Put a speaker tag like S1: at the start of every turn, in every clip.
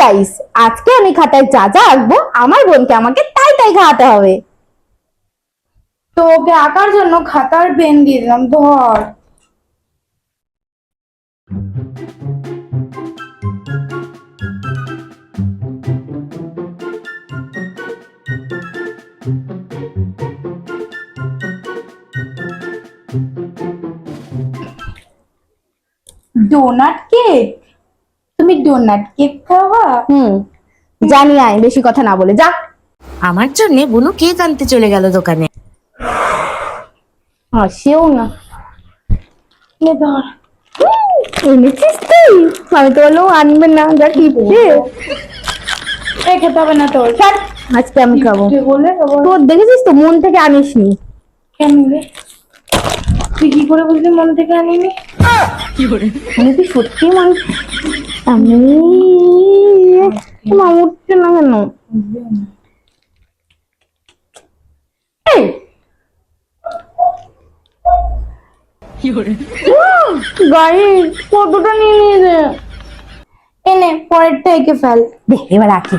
S1: Guys, আজকে আমি খাতায় যা যা আঁকবো আমার বোনকে আমাকে তাই তাই খাওয়াতে হবে।
S2: তো ওকে আঁকার জন্য খাতার পেন দিয়ে দিলাম, ধর। Donut cake? তুমি ডোনাট কেক খাওয়া?
S1: জানি, আয় বেশি কথা না বলে যা।
S3: আমার জন্য বুনু কেক আনতে চলে গেল দোকানে।
S1: হাসিও না।
S2: এ ধর।
S1: এনেছিস তুই? আমি তো বললাম আনবে না, যা টিপছে।
S2: এই খেতে হবে না তোর।
S1: ছাড়, আজকে আমি খাবো।
S2: টিপছে বলে আবার
S1: তোর দেখেছিস তো, মন থেকে আনিসনি।
S2: কেন রে? তুই কি করে বুঝলি মন থেকে আনিনি?
S1: আমি কি সত্যি মানুষ? আমি মা উঠছে না কেন? গাইস, কতটা নিয়ে নিয়েছে।
S2: এনে পরেরটা এঁকে ফেল।
S1: দে এবার রাখি।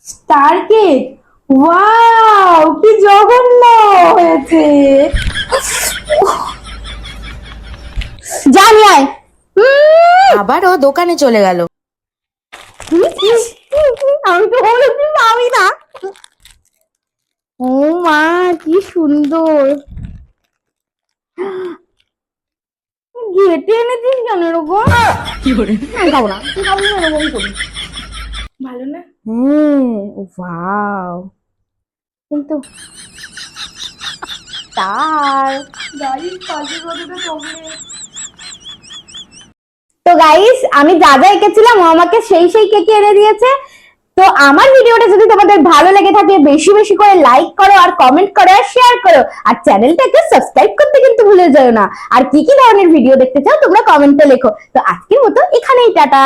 S2: Star cake? ওয়াও, কি জঘন্য হয়েছে।
S1: জানি, আয়।
S3: আবারও দোকানে চলে গেল।
S1: আমি তো বলেছি আমি না। ও মা, কি সুন্দর। ঘেটে এনেছিস কেন এরকম? আমি খাবো না, তুই খাবি না, এরকম করিস।
S2: ভালো না?
S1: ওয়াও, কিন্তু তার তো গাইস, আমি যা যা এঁকেছিলাম ও আমাকে সেই সেই কেকে এনে দিয়েছে। তো আমার ভিডিওটা যদি তোমাদের ভালো লেগে থাকে, বেশি বেশি করে লাইক করো আর কমেন্ট করো আর শেয়ার করো, আর চ্যানেলটাকে সাবস্ক্রাইব করতে কিন্তু ভুলে যেও না। আর কি কি ধরনের ভিডিও দেখতে চাও তোমরা কমেন্টে লেখো। তো আজকের মতো এখানেই টাটা।